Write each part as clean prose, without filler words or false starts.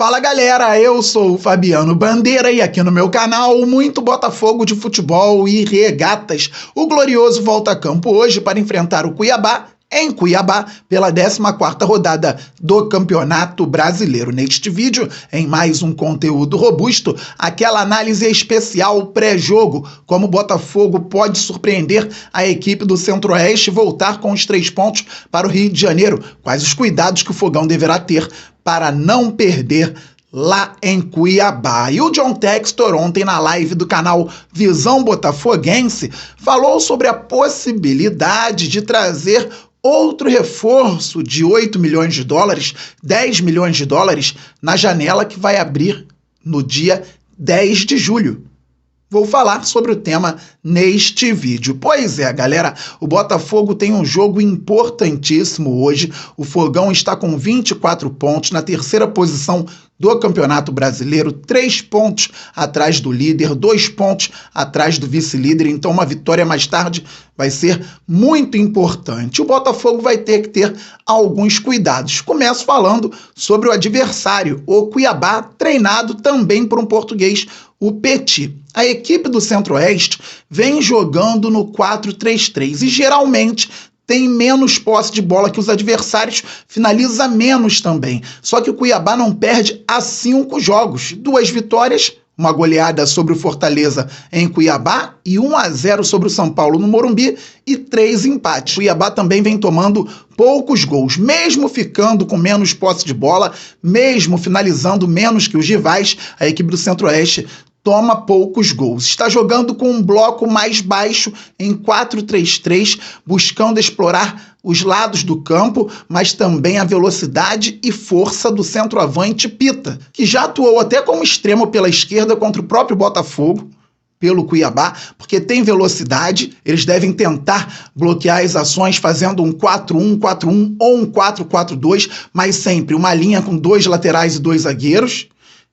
Fala galera, eu sou o Fabiano Bandeira e aqui no meu canal muito Botafogo de futebol e regatas. O Glorioso volta a campo hoje para enfrentar o Cuiabá em Cuiabá pela 14ª rodada do Campeonato Brasileiro. Neste vídeo, em mais um conteúdo robusto, aquela análise especial pré-jogo, como o Botafogo pode surpreender a equipe do Centro-Oeste e voltar com os 3 pontos para o Rio de Janeiro. Quais os cuidados que o Fogão deverá ter para não perder lá em Cuiabá. E o John Textor, ontem na live do canal Visão Botafoguense, falou sobre a possibilidade de trazer outro reforço de 8 milhões de dólares, 10 milhões de dólares, na janela que vai abrir no dia 10 de julho. Vou falar sobre o tema neste vídeo. Pois é, galera, o Botafogo tem um jogo importantíssimo hoje. O Fogão está com 24 pontos na 3ª posição do Campeonato Brasileiro, 3 pontos atrás do líder, 2 pontos atrás do vice-líder. Então uma vitória mais tarde vai ser muito importante. O Botafogo vai ter que ter alguns cuidados. Começo falando sobre o adversário, o Cuiabá, treinado também por um português, o Petit. A equipe do Centro-Oeste vem jogando no 4-3-3 e geralmente tem menos posse de bola que os adversários, finaliza menos também. Só que o Cuiabá não perde há 5 jogos, 2 vitórias, uma goleada sobre o Fortaleza em Cuiabá e 1-0 sobre o São Paulo no Morumbi e 3 empates. O Cuiabá também vem tomando poucos gols, mesmo ficando com menos posse de bola, mesmo finalizando menos que os rivais, a equipe do Centro-Oeste toma poucos gols. Está jogando com um bloco mais baixo em 4-3-3, buscando explorar os lados do campo, mas também a velocidade e força do centroavante Pita, que já atuou até como extremo pela esquerda contra o próprio Botafogo, pelo Cuiabá, porque tem velocidade. Eles devem tentar bloquear as ações fazendo um 4-1-4-1 ou um 4-4-2, mas sempre uma linha com 2 laterais e 2 zagueiros.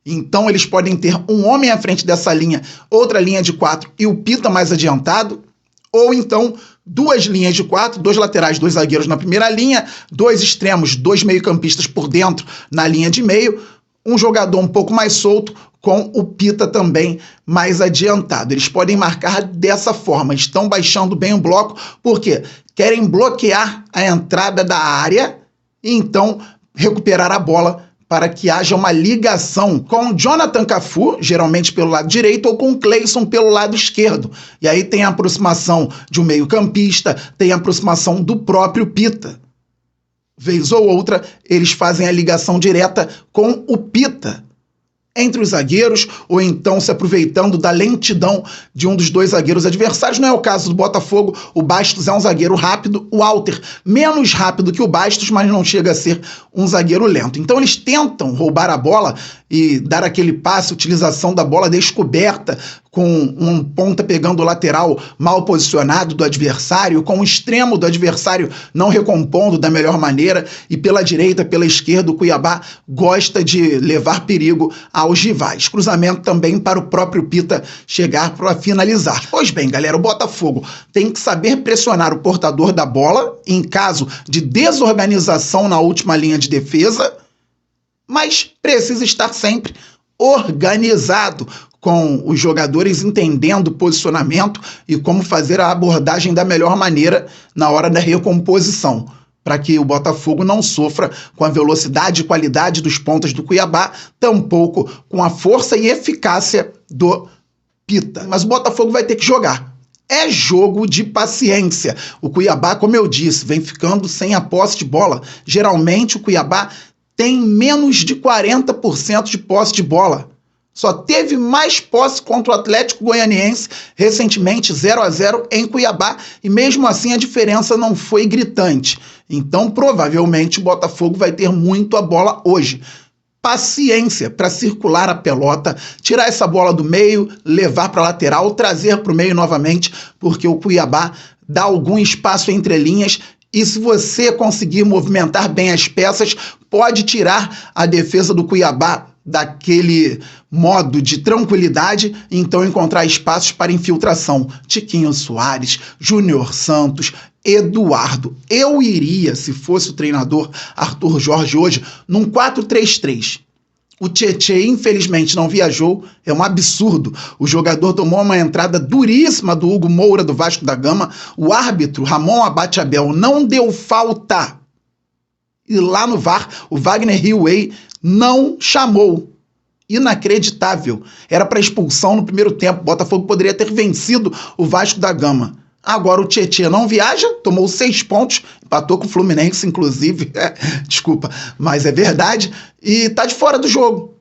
Então eles podem ter um homem à frente dessa linha, outra linha de 4 e o Pita mais adiantado, ou então 2 linhas de 4, 2 laterais, 2 zagueiros na primeira linha, 2 extremos, 2 meio-campistas por dentro na linha de meio, um jogador um pouco mais solto com o Pita também mais adiantado. Eles podem marcar dessa forma, estão baixando bem o bloco, porque querem bloquear a entrada da área e então recuperar a bola para que haja uma ligação com o Jonathan Cafu, geralmente pelo lado direito, ou com o Cleison pelo lado esquerdo. E aí tem a aproximação de um meio-campista, tem a aproximação do próprio Pita. Vez ou outra, eles fazem a ligação direta com o Pita entre os zagueiros, ou então se aproveitando da lentidão de um dos 2 zagueiros adversários. Não é o caso do Botafogo. O Bastos é um zagueiro rápido, o Walter menos rápido que o Bastos, mas não chega a ser um zagueiro lento. Então eles tentam roubar a bola e dar aquele passe, utilização da bola descoberta, com um ponta pegando o lateral mal posicionado do adversário, com o extremo do adversário não recompondo da melhor maneira, e pela direita, pela esquerda, o Cuiabá gosta de levar perigo aos rivais. Cruzamento também para o próprio Pita chegar para finalizar. Pois bem, galera, o Botafogo tem que saber pressionar o portador da bola em caso de desorganização na última linha de defesa, mas precisa estar sempre organizado, com os jogadores entendendo o posicionamento e como fazer a abordagem da melhor maneira na hora da recomposição, para que o Botafogo não sofra com a velocidade e qualidade dos pontas do Cuiabá, tampouco com a força e eficácia do Pita. Mas o Botafogo vai ter que jogar. É jogo de paciência. O Cuiabá, como eu disse, vem ficando sem a posse de bola. Geralmente o Cuiabá tem menos de 40% de posse de bola. Só teve mais posse contra o Atlético Goianiense recentemente, 0-0 em Cuiabá, e mesmo assim a diferença não foi gritante. Então, provavelmente, o Botafogo vai ter muito a bola hoje. Paciência para circular a pelota, tirar essa bola do meio, levar para a lateral, trazer para o meio novamente, porque o Cuiabá dá algum espaço entre linhas. E se você conseguir movimentar bem as peças, pode tirar a defesa do Cuiabá daquele modo de tranquilidade e então encontrar espaços para infiltração. Tiquinho Soares, Júnior Santos, Eduardo. Eu iria, se fosse o treinador Arthur Jorge hoje, num 4-3-3. O Tietê, infelizmente, não viajou, é um absurdo. O jogador tomou uma entrada duríssima do Hugo Moura, do Vasco da Gama. O árbitro, Ramon Abate Abel, não deu falta. E lá no VAR, o Wagner Hillway não chamou. Inacreditável. Era para expulsão no primeiro tempo. O Botafogo poderia ter vencido o Vasco da Gama. Agora o Tietê não viaja, tomou 6 pontos, empatou com o Fluminense, inclusive. Desculpa, mas é verdade. E tá de fora do jogo.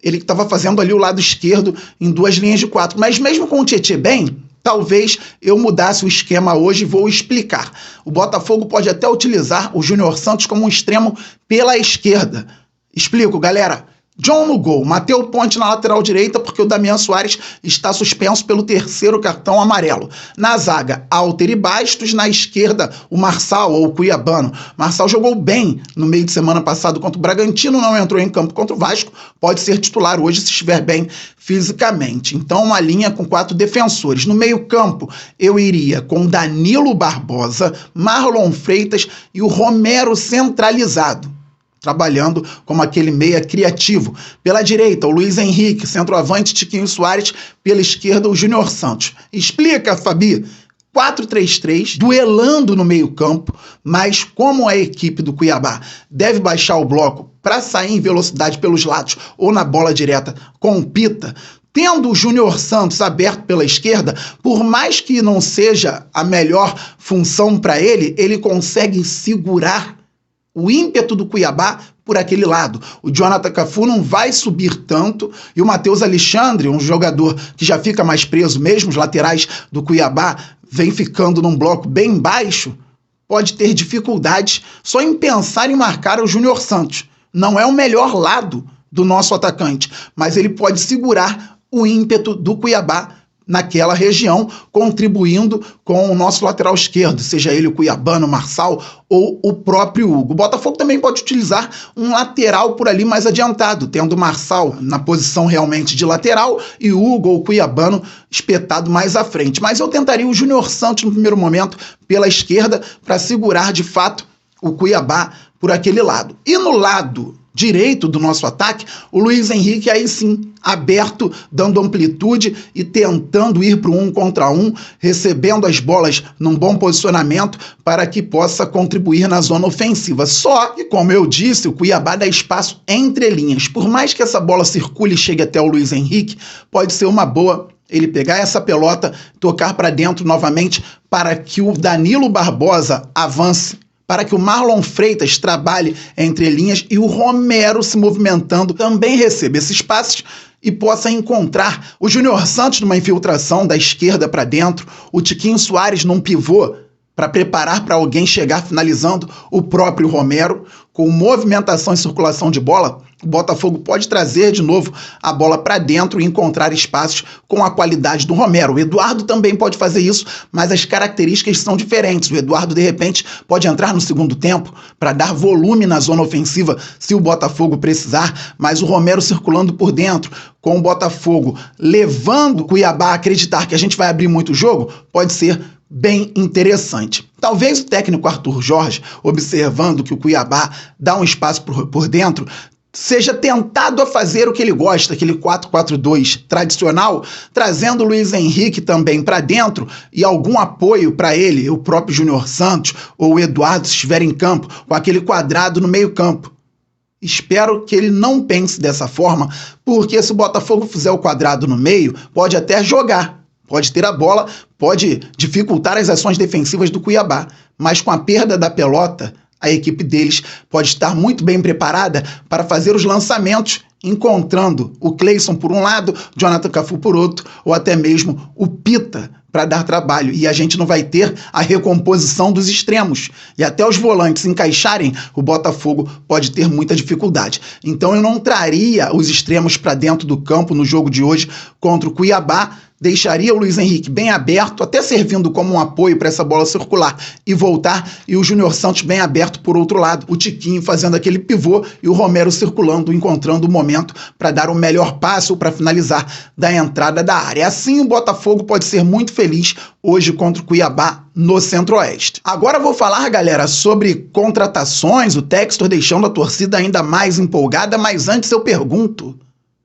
Ele estava fazendo ali o lado esquerdo em 2 linhas de 4. Mas mesmo com o Tietê bem, talvez eu mudasse o esquema hoje e vou explicar. O Botafogo pode até utilizar o Júnior Santos como um extremo pela esquerda. Explico, galera. John no gol, Matheus Ponte na lateral direita porque o Damian Soares está suspenso pelo 3º cartão amarelo. Na zaga, Alter e Bastos, na esquerda o Marçal ou o Cuiabano. Marçal jogou bem no meio de semana passado contra o Bragantino, não entrou em campo contra o Vasco, pode ser titular hoje se estiver bem fisicamente. Então uma linha com 4 defensores. No meio campo eu iria com Danilo Barbosa, Marlon Freitas e o Romero centralizado, trabalhando como aquele meia criativo. Pela direita, o Luiz Henrique, centroavante, Tiquinho Soares, pela esquerda, o Júnior Santos. Explica, Fabi. 4-3-3, duelando no meio campo, mas como a equipe do Cuiabá deve baixar o bloco para sair em velocidade pelos lados ou na bola direta com o Pita, tendo o Júnior Santos aberto pela esquerda, por mais que não seja a melhor função para ele, ele consegue segurar o ímpeto do Cuiabá por aquele lado. O Jonathan Cafu não vai subir tanto e o Matheus Alexandre, um jogador que já fica mais preso, mesmo os laterais do Cuiabá vem ficando num bloco bem baixo, pode ter dificuldades só em pensar em marcar o Júnior Santos. Não é o melhor lado do nosso atacante, mas ele pode segurar o ímpeto do Cuiabá naquela região, contribuindo com o nosso lateral esquerdo, seja ele o Cuiabano, o Marçal ou o próprio Hugo. O Botafogo também pode utilizar um lateral por ali mais adiantado, tendo o Marçal na posição realmente de lateral e o Hugo ou o Cuiabano espetado mais à frente. Mas eu tentaria o Júnior Santos no primeiro momento pela esquerda para segurar de fato o Cuiabá por aquele lado. E no lado direito do nosso ataque, o Luiz Henrique aí sim, aberto, dando amplitude e tentando ir para o 1 contra 1, recebendo as bolas num bom posicionamento para que possa contribuir na zona ofensiva. Só que, como eu disse, o Cuiabá dá espaço entre linhas. Por mais que essa bola circule e chegue até o Luiz Henrique, pode ser uma boa ele pegar essa pelota, tocar para dentro novamente para que o Danilo Barbosa avance, para que o Marlon Freitas trabalhe entre linhas e o Romero, se movimentando, também receba esses passes e possa encontrar o Júnior Santos numa infiltração da esquerda para dentro, o Tiquinho Soares num pivô para preparar para alguém chegar finalizando, o próprio Romero. Com movimentação e circulação de bola, o Botafogo pode trazer de novo a bola para dentro e encontrar espaços com a qualidade do Romero. O Eduardo também pode fazer isso, mas as características são diferentes. O Eduardo, de repente, pode entrar no segundo tempo para dar volume na zona ofensiva se o Botafogo precisar, mas o Romero circulando por dentro, com o Botafogo levando o Cuiabá a acreditar que a gente vai abrir muito o jogo, pode ser bem interessante. Talvez o técnico Arthur Jorge, observando que o Cuiabá dá um espaço por dentro, seja tentado a fazer o que ele gosta, aquele 4-4-2 tradicional, trazendo o Luiz Henrique também para dentro e algum apoio para ele, o próprio Júnior Santos ou o Eduardo, se estiver em campo, com aquele quadrado no meio campo. Espero que ele não pense dessa forma, porque se o Botafogo fizer o quadrado no meio, pode até jogar, pode ter a bola, pode dificultar as ações defensivas do Cuiabá, mas com a perda da pelota, a equipe deles pode estar muito bem preparada para fazer os lançamentos, encontrando o Cleison por um lado, Jonathan Cafu por outro, ou até mesmo o Pita para dar trabalho. E a gente não vai ter a recomposição dos extremos. E até os volantes encaixarem, o Botafogo pode ter muita dificuldade. Então eu não traria os extremos para dentro do campo no jogo de hoje contra o Cuiabá, deixaria o Luiz Henrique bem aberto, até servindo como um apoio para essa bola circular e voltar, e o Júnior Santos bem aberto por outro lado, o Tiquinho fazendo aquele pivô e o Romero circulando, encontrando o momento para dar o melhor passe ou para finalizar da entrada da área. Assim o Botafogo pode ser muito feliz hoje contra o Cuiabá no Centro-Oeste. Agora vou falar, galera, sobre contratações, o Textor deixando a torcida ainda mais empolgada, mas antes eu pergunto: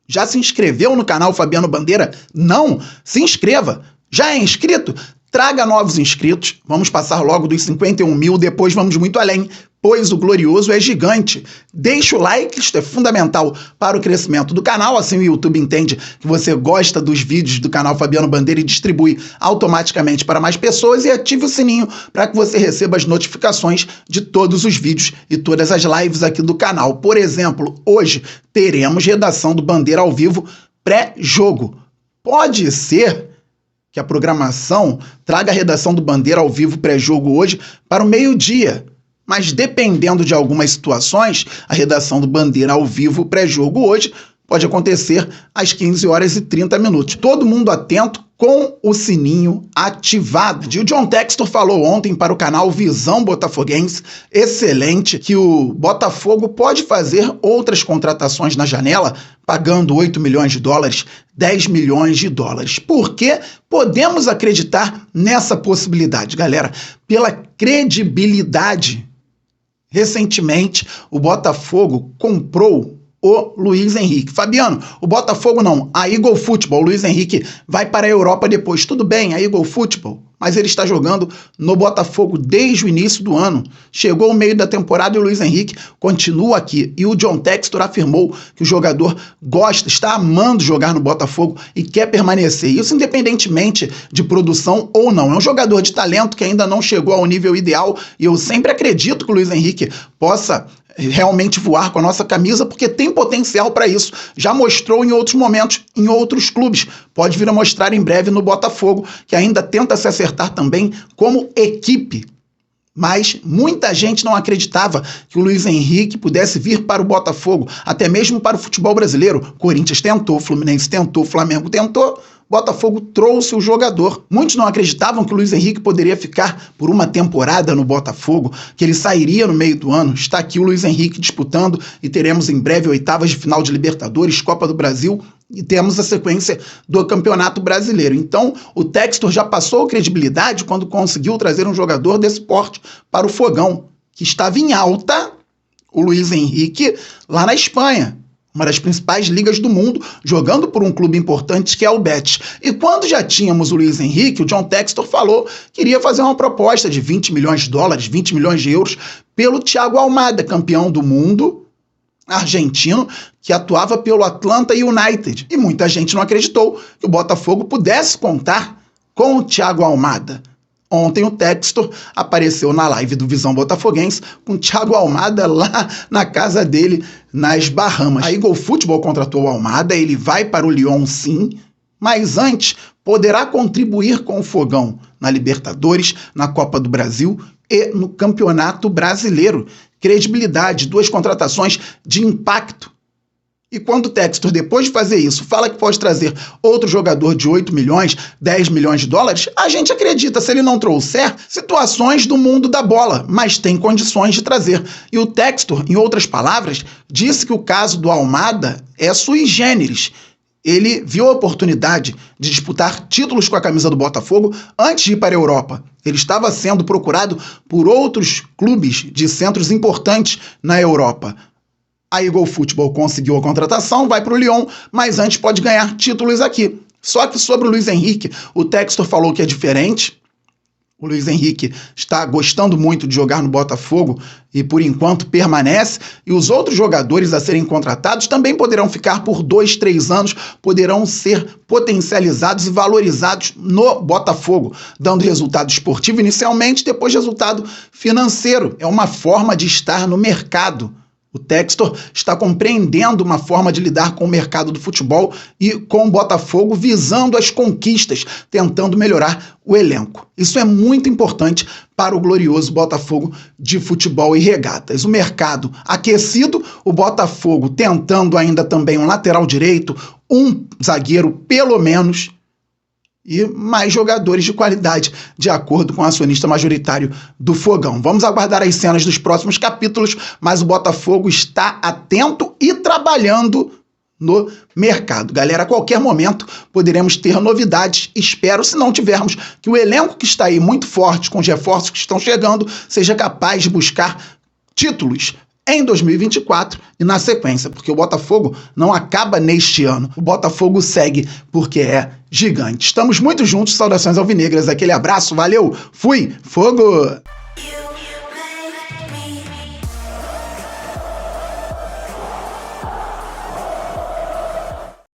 já se inscreveu no canal Fabiano Bandeira? Não? Se inscreva! Já é inscrito? Traga novos inscritos, vamos passar logo dos 51 mil, depois vamos muito além, pois o Glorioso é gigante. Deixa o like, isto é fundamental para o crescimento do canal, assim o YouTube entende que você gosta dos vídeos do canal Fabiano Bandeira e distribui automaticamente para mais pessoas, e ative o sininho para que você receba as notificações de todos os vídeos e todas as lives aqui do canal. Por exemplo, hoje teremos redação do Bandeira ao vivo pré-jogo. Pode ser que a programação traga a redação do Bandeira ao vivo pré-jogo hoje para o meio-dia, mas dependendo de algumas situações, a redação do Bandeira ao vivo pré-jogo hoje pode acontecer às 15h30. Todo mundo atento, com o sininho ativado. E o John Textor falou ontem para o canal Visão Botafoguense, excelente, que o Botafogo pode fazer outras contratações na janela, pagando 8 milhões de dólares, 10 milhões de dólares. Por que podemos acreditar nessa possibilidade, galera? Pela credibilidade. Recentemente, o Botafogo comprou o Luiz Henrique. Fabiano, o Botafogo não, a Eagle Football, o Luiz Henrique vai para a Europa depois. Tudo bem, a Eagle Football, mas ele está jogando no Botafogo desde o início do ano. Chegou o meio da temporada e o Luiz Henrique continua aqui. E o John Textor afirmou que o jogador gosta, está amando jogar no Botafogo e quer permanecer. Isso independentemente de produção ou não. É um jogador de talento que ainda não chegou ao nível ideal e eu sempre acredito que o Luiz Henrique possa realmente voar com a nossa camisa, porque tem potencial para isso. Já mostrou em outros momentos, em outros clubes. Pode vir a mostrar em breve no Botafogo, que ainda tenta se acertar também como equipe. Mas muita gente não acreditava que o Luiz Henrique pudesse vir para o Botafogo, até mesmo para o futebol brasileiro. Corinthians tentou, Fluminense tentou, Flamengo tentou. Botafogo trouxe o jogador. Muitos não acreditavam que o Luiz Henrique poderia ficar por uma temporada no Botafogo, que ele sairia no meio do ano. Está aqui o Luiz Henrique disputando e teremos em breve oitavas de final de Libertadores, Copa do Brasil e temos a sequência do Campeonato Brasileiro. Então, o Textor já passou credibilidade quando conseguiu trazer um jogador desse porte para o Fogão, que estava em alta, o Luiz Henrique, lá na Espanha. Uma das principais ligas do mundo, jogando por um clube importante que é o Betis. E quando já tínhamos o Luiz Henrique, o John Textor falou que iria fazer uma proposta de 20 milhões de dólares, 20 milhões de euros, pelo Thiago Almada, campeão do mundo argentino, que atuava pelo Atlanta United. E muita gente não acreditou que o Botafogo pudesse contar com o Thiago Almada. Ontem o Textor apareceu na live do Visão Botafoguense com o Thiago Almada lá na casa dele, nas Bahamas. A Eagle Football contratou o Almada, ele vai para o Lyon sim, mas antes poderá contribuir com o Fogão na Libertadores, na Copa do Brasil e no Campeonato Brasileiro. Credibilidade, duas contratações de impacto. E quando o Textor, depois de fazer isso, fala que pode trazer outro jogador de 8 milhões, 10 milhões de dólares, a gente acredita, se ele não trouxer situações do mundo da bola, mas tem condições de trazer. E o Textor, em outras palavras, disse que o caso do Almada é sui generis. Ele viu a oportunidade de disputar títulos com a camisa do Botafogo antes de ir para a Europa. Ele estava sendo procurado por outros clubes de centros importantes na Europa. A Eagle Football conseguiu a contratação, vai para o Lyon, mas antes pode ganhar títulos aqui. Só que sobre o Luiz Henrique, o Textor falou que é diferente. O Luiz Henrique está gostando muito de jogar no Botafogo e, por enquanto, permanece. E os outros jogadores a serem contratados também poderão ficar por 2, 3 anos, poderão ser potencializados e valorizados no Botafogo, dando resultado esportivo inicialmente, depois resultado financeiro. É uma forma de estar no mercado. O Textor está compreendendo uma forma de lidar com o mercado do futebol e com o Botafogo visando as conquistas, tentando melhorar o elenco. Isso é muito importante para o glorioso Botafogo de futebol e regatas. O mercado aquecido, o Botafogo tentando ainda também um lateral direito, um zagueiro pelo menos, e mais jogadores de qualidade, de acordo com o acionista majoritário do Fogão. Vamos aguardar as cenas dos próximos capítulos, mas o Botafogo está atento e trabalhando no mercado. Galera, a qualquer momento poderemos ter novidades, espero, se não tivermos, que o elenco que está aí muito forte, com os reforços que estão chegando, seja capaz de buscar títulos em 2024 e na sequência, porque o Botafogo não acaba neste ano. O Botafogo segue porque é gigante. Estamos muito juntos, saudações alvinegras, aquele abraço, valeu, fui, fogo!